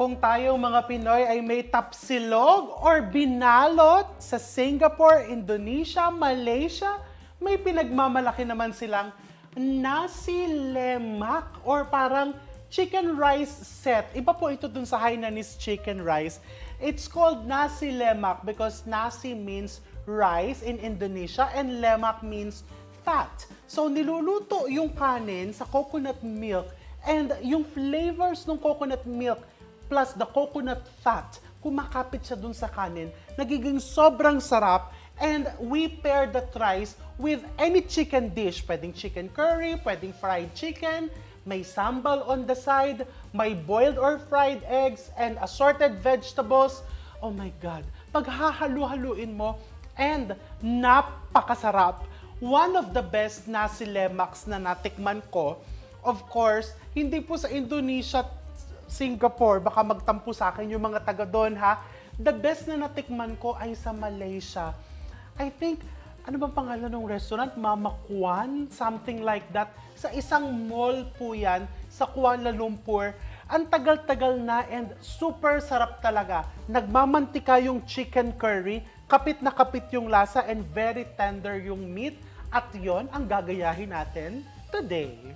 kung tayong mga Pinoy ay may tapsilog or binalot sa Singapore, Indonesia, Malaysia, may pinagmamalaki naman silang nasi lemak or parang chicken rice set. Iba po ito dun sa Hainanese chicken rice. It's called nasi lemak because nasi means rice in Indonesia and lemak means fat. So niluluto yung kanin sa coconut milk and yung flavors ng coconut milk plus the coconut fat, kumakapit siya dun sa kanin, nagiging sobrang sarap. And we pair the rice with any chicken dish. Pwedeng chicken curry, pwedeng fried chicken, may sambal on the side, may boiled or fried eggs, and assorted vegetables. Oh my God. Pag hahalu-haluin mo, and napakasarap. One of the best nasi lemaks na natikman ko, of course, hindi po sa Indonesia, Singapore, baka magtampo sa akin yung mga taga doon ha. The best na natikman ko ay sa Malaysia. I think, ano bang pangalan ng restaurant? Mama Kwan? Something like that. Sa isang mall po yan, sa Kuala Lumpur. Ang tagal-tagal na and super sarap talaga. Nagmamantika yung chicken curry, kapit na kapit yung lasa and very tender yung meat. At yon ang gagayahin natin today.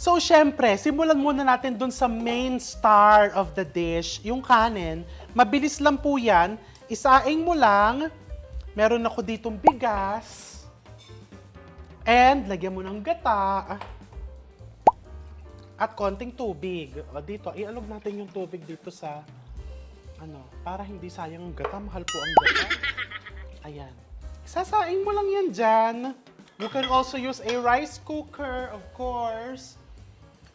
So, syempre, simulan muna natin dun sa main star of the dish, yung kanin. Mabilis lang po yan. Isaing mo lang. Meron ako ditong bigas. And, lagyan mo ng gata. At konting tubig. O, dito, ialog natin yung tubig dito sa, para hindi sayang ang gata. Mahal po ang gata. Ayan. Isasaing mo lang yan dyan. You can also use a rice cooker, of course.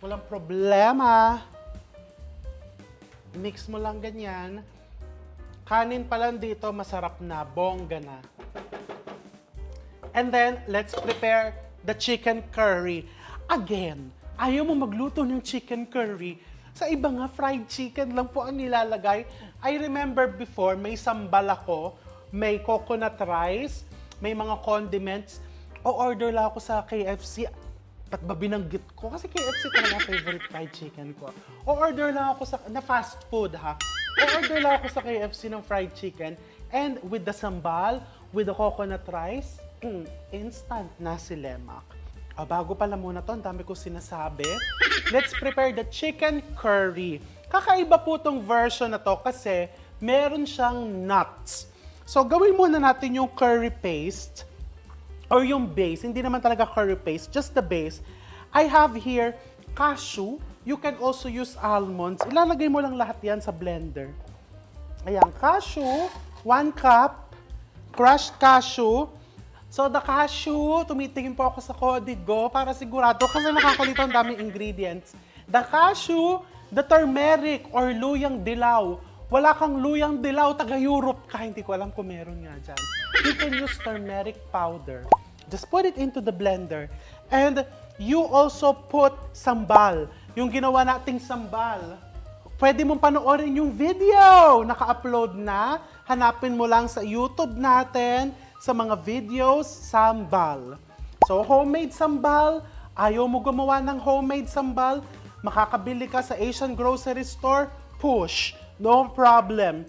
Walang problema. Mix mo lang ganyan. Kanin pa lang dito, masarap na, bongga na. And then, let's prepare the chicken curry. Again, ayaw mo magluto ng chicken curry. Sa iba nga, fried chicken lang po ang nilalagay. I remember before, may sambal ako, may coconut rice, may mga condiments. O-order lang ako sa KFC. Ba't ba binanggit ko? Kasi KFC talaga favorite fried chicken ko. O-order lang ako na fast food ha. O-order lang ako sa KFC ng fried chicken. And with the sambal, with the coconut rice, instant nasi lemak. Bago pala muna to, ang dami ko sinasabi. Let's prepare the chicken curry. Kakaiba po tong version na to kasi meron siyang nuts. So gawin muna natin yung curry paste. Or yung base, hindi naman talaga curry paste, just the base. I have here cashew. You can also use almonds. Ilalagay mo lang lahat yan sa blender. Ayan, cashew, 1 cup, crushed cashew. So the cashew, tumitingin po ako sa Codigo para sigurado kasi nakakalito ang daming ingredients. The cashew, the turmeric or luyang dilaw. Wala kang luyang dilaw, taga-Europe ka, hindi ko alam kung meron nga dyan. You can use turmeric powder. Just put it into the blender. And you also put sambal. Yung ginawa nating sambal. Pwede mong panoorin yung video. Naka-upload na. Hanapin mo lang sa YouTube natin, sa mga videos, sambal. So, homemade sambal. Ayaw mo gumawa ng homemade sambal. Makakabili ka sa Asian grocery store. Push. No problem.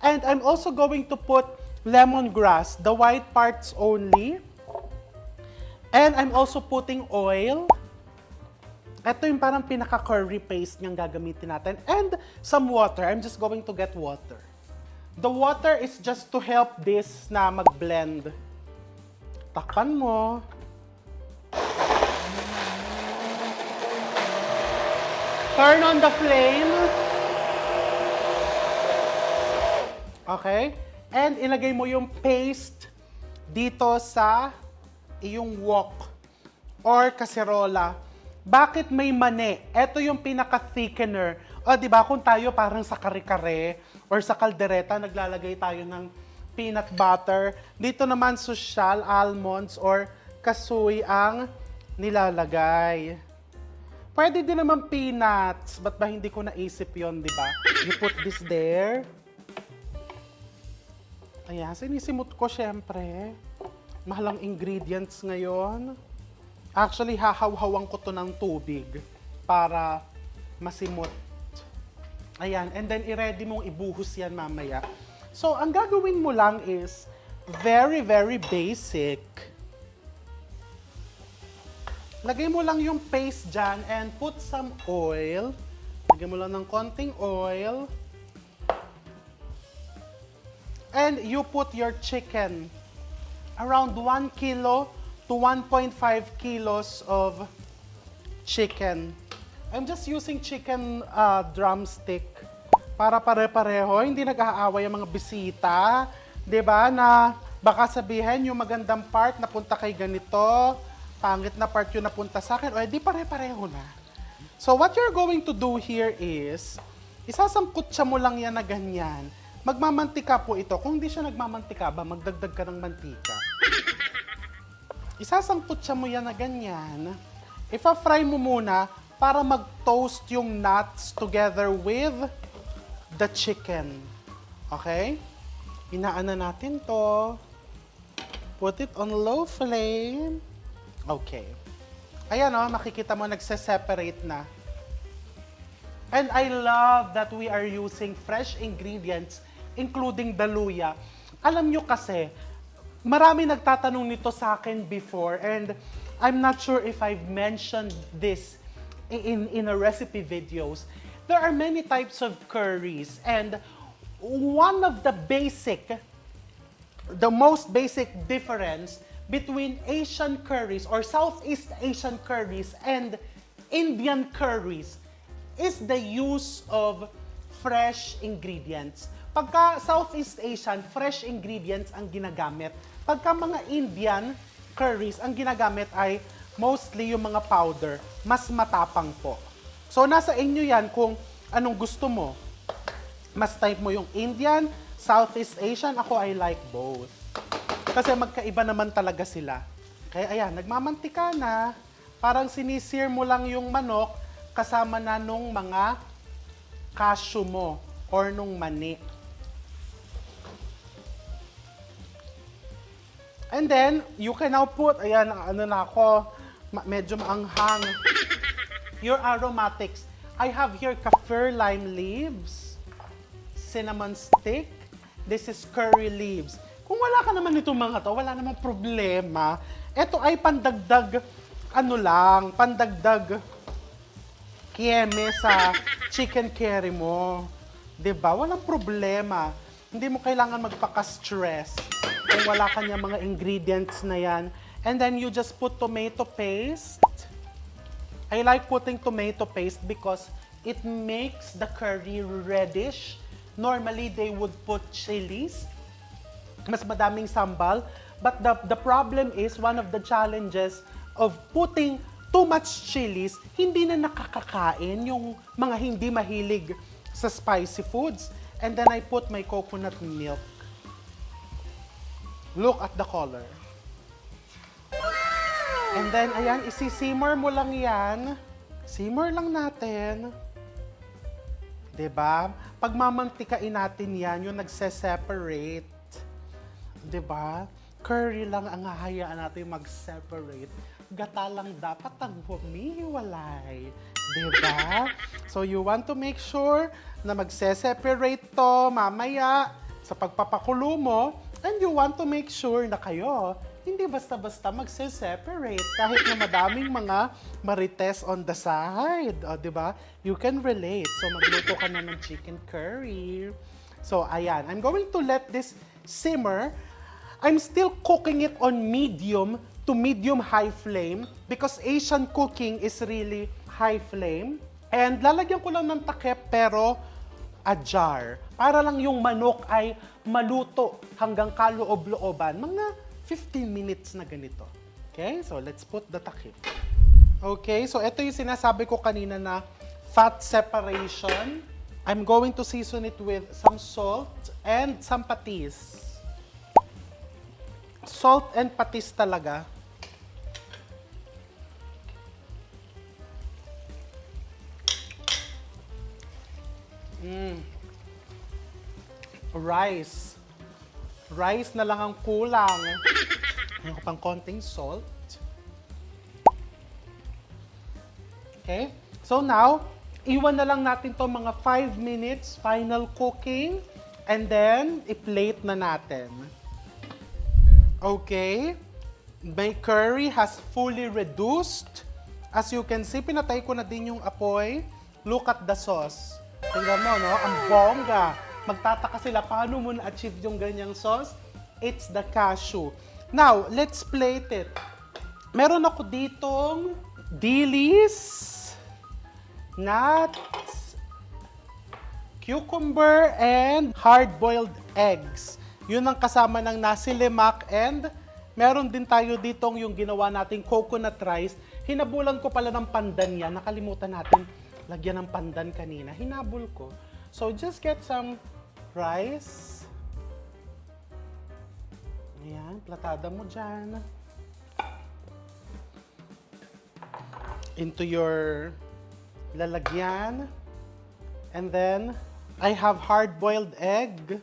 And I'm also going to put lemongrass, the white parts only. And I'm also putting oil. Ito yung parang pinaka-curry paste niyang gagamitin natin. And some water. I'm just going to get water. The water is just to help this na mag-blend. Takpan mo. Turn on the flame. Okay? And ilagay mo yung paste dito sa iyong wok or kaserola. Bakit may mani? Ito yung pinaka-thickener. O, di ba, kung tayo parang sa kare-kare or sa kaldereta, naglalagay tayo ng peanut butter. Dito naman, social, almonds, or kasoy ang nilalagay. Pwede din naman peanuts. Ba't ba hindi ko naisip yon, di ba? You put this there. Ayan, sinisimot ko syempre. Mahal ang ingredients ngayon. Actually, hahaw-hawan ko to ng tubig para masimot. Ayan, and then i-ready mong ibuhos yan mamaya. So, ang gagawin mo lang is very, very basic. Lagay mo lang yung paste dyan and put some oil. Lagay mo lang ng konting oil. And you put your chicken. Around 1 kilo to 1.5 kilos of chicken. I'm just using chicken drumstick para pare-pareho. Hindi nag-aaway ang mga bisita. 'Di ba? Na baka sabihin yung magandang part napunta kay ganito, pangit na part yung napunta sa akin, o di pare-pareho na. So what you're going to do here is, isasangkot siya mo lang yan na ganyan. Magmamantika po ito. Kung hindi siya nagmamantika ba, magdagdag ka ng mantika. Isasangkot siya mo yan na ganyan. Ipa-fry mo muna para mag-toast yung nuts together with the chicken. Okay? Inaan na natin to. Put it on low flame. Okay. Ayan o, makikita mo nagse-separate na. And I love that we are using fresh ingredients, including the luya. Alam nyo kasi, marami nagtatanong nito sa akin before, and I'm not sure if I've mentioned this in a recipe videos. There are many types of curries, and one of the most basic difference between Asian curries or Southeast Asian curries and Indian curries is the use of fresh ingredients. Pagka Southeast Asian, fresh ingredients ang ginagamit. Pagka mga Indian curries, ang ginagamit ay mostly yung mga powder, mas matapang po. So, nasa inyo yan kung anong gusto mo. Mas type mo yung Indian, Southeast Asian, ako I like both. Kasi magkaiba naman talaga sila. Kaya ayan, nagmamantika na, parang sinisir mo lang yung manok kasama na nung mga cashew mo or nung mani. And then, you can now put, ayan, ano na ako, medyo maanghang. Your aromatics. I have here kaffir lime leaves, cinnamon stick, this is curry leaves. Kung wala ka naman itong mga to, wala namang problema. Ito ay pandagdag, pandagdag kieme sa chicken curry mo. 'Di ba? Walang problema. Hindi mo kailangan magpaka-stress kung wala ka niya mga ingredients na yan. And then you just put tomato paste. I like putting tomato paste because it makes the curry reddish. Normally, they would put chilies. Mas madaming sambal. But the problem is, one of the challenges of putting too much chilies, hindi na nakakakain yung mga hindi mahilig sa spicy foods. And then I put my coconut milk. Look at the color. And then, ayan, isi-simmer mo lang yan. Simmer lang natin. 'Di ba? Pagmamantikain natin yan, yung nagse-separate. 'Di ba? Curry lang ang hahayaan natin mag-separate. Gata lang dapat ang humihiwalay. 'Di ba? So you want to make sure na magse-separate to mamaya sa pagpapakulo mo, and you want to make sure na kayo hindi basta-basta magse-separate kahit na madaming mga marites on the side. O, di ba? You can relate. So, magluto ka na ng chicken curry. So, ayan. I'm going to let this simmer. I'm still cooking it on medium to medium-high flame because Asian cooking is really high flame. And lalagyan ko lang ng takip pero a jar. Para lang yung manok ay maluto hanggang kaloob-looban. Mga 15 minutes na ganito. Okay? So, let's put the takip. Okay? So, ito yung sinasabi ko kanina na fat separation. I'm going to season it with some salt and some patis. Salt and patis talaga. Rice. Rice na lang ang kulang. Ano pang konting salt. Okay? So now, iwan na lang natin to mga 5 minutes, final cooking. And then, i-plate na natin. Okay? My curry has fully reduced. As you can see, pinatay ko na din yung apoy. Look at the sauce. Tingnan mo, no? Ang bongga. Magtataka sila, paano mo na-achieve yung ganyang sauce? It's the cashew. Now, let's plate it. Meron ako ditong dilis, nuts, cucumber, and hard-boiled eggs. Yun ang kasama ng nasi lemak, and meron din tayo ditong yung ginawa nating coconut rice. Hinabulan ko pala ng pandan yan. Nakalimutan natin lagyan ng pandan kanina. Hinabol ko. So, just get some rice. Ayan, platada mo dyan. Into your lalagyan. And then, I have hard-boiled egg.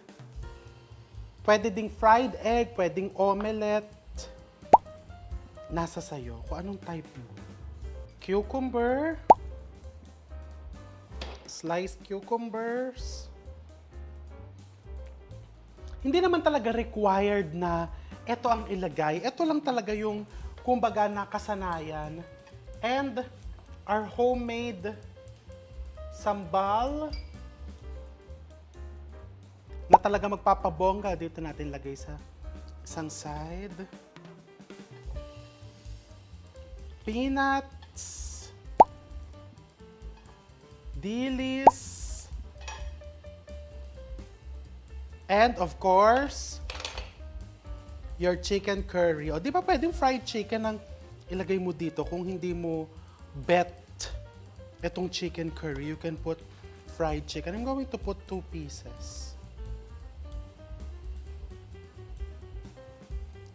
Pwede ding fried egg, pwedeng omelette. Nasa sayo kung anong type mo. Cucumber. Sliced cucumbers. Hindi naman talaga required na ito ang ilagay. Ito lang talaga yung, kumbaga, nakasanayan. And our homemade sambal na talaga magpapabongga. Dito natin lagay sa isang side. Peanuts. Dilis. And of course, your chicken curry. O, di ba pwedeng fried chicken ang ilagay mo dito kung hindi mo bet itong chicken curry. You can put fried chicken. I'm going to put 2 pieces.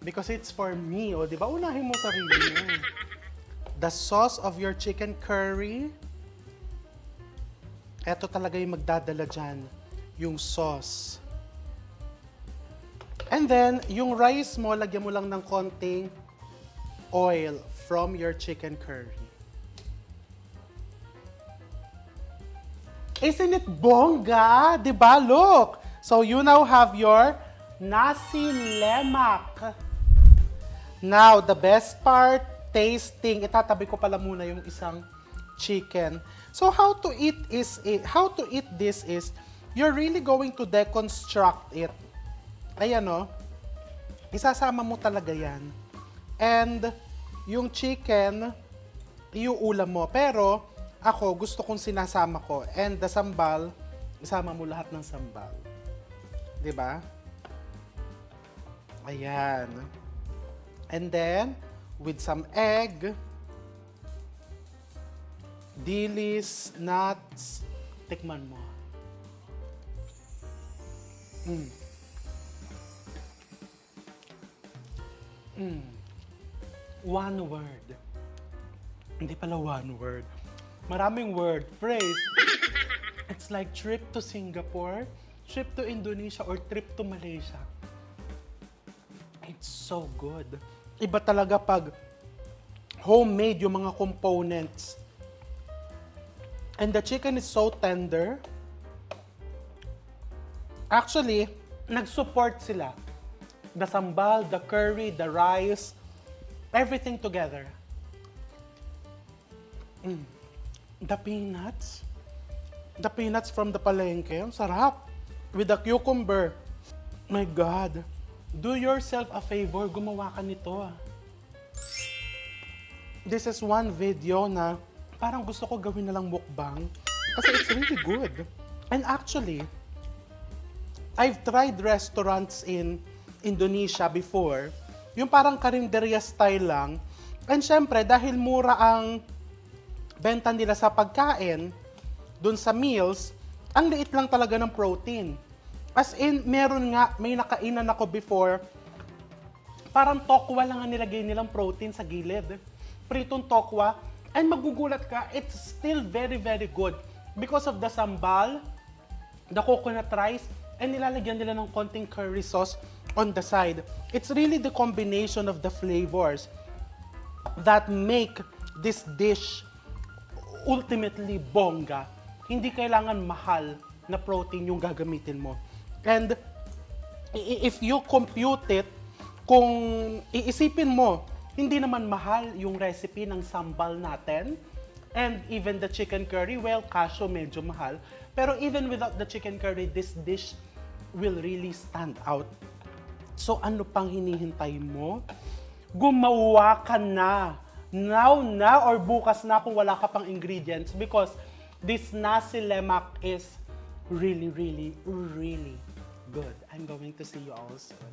Because it's for me. O, di ba? Unahin mo sarili mo. The sauce of your chicken curry. Ito talaga yung magdadala dyan. Yung sauce. And then, yung rice mo, lagyan mo lang ng konting oil from your chicken curry. Isn't it bongga? Diba? Look! So, you now have your nasi lemak. Now, the best part, tasting. Itatabi ko pala muna yung isang chicken. So, how to eat this is, you're really going to deconstruct it. Ayan o, isasama mo talaga yan. And yung chicken, iuulam mo. Pero ako, gusto kong sinasama ko. And the sambal, isama mo lahat ng sambal. Diba? Ayan. And then, with some egg, dilis, nuts, tikman mo. One word. Hindi pala one word. Maraming word. Phrase. It's like trip to Singapore, trip to Indonesia, or trip to Malaysia. It's so good. Iba talaga pag homemade yung mga components. And the chicken is so tender. Actually, nag-support sila. The sambal, the curry, the rice, everything together. The peanuts from the palengke, ang sarap. With the cucumber. My God. Do yourself a favor, gumawa ka nito. This is one video na parang gusto ko gawin na lang mukbang kasi it's really good. And actually, I've tried restaurants in Indonesia before, yung parang karinderya style lang. And syempre, dahil mura ang benta nila sa pagkain, dun sa meals, ang liit lang talaga ng protein. As in, may nakainan ako before, parang tokwa lang ang nilagay nilang protein sa gilid. Pritong tokwa, and magugulat ka, it's still very, very good. Because of the sambal, the coconut rice, and nilalagyan nila ng konting curry sauce on the side. It's really the combination of the flavors that make this dish ultimately bongga. Hindi kailangan mahal na protein yung gagamitin mo. And if you compute it, kung iisipin mo, hindi naman mahal yung recipe ng sambal natin. And even the chicken curry, well, kasyo medyo mahal. Pero even without the chicken curry, this dish will really stand out. So ano pang hinihintay mo? Gumawa ka na. Now na or bukas na kung wala ka pang ingredients, because this nasi lemak is really, really, really good. I'm going to see you all soon.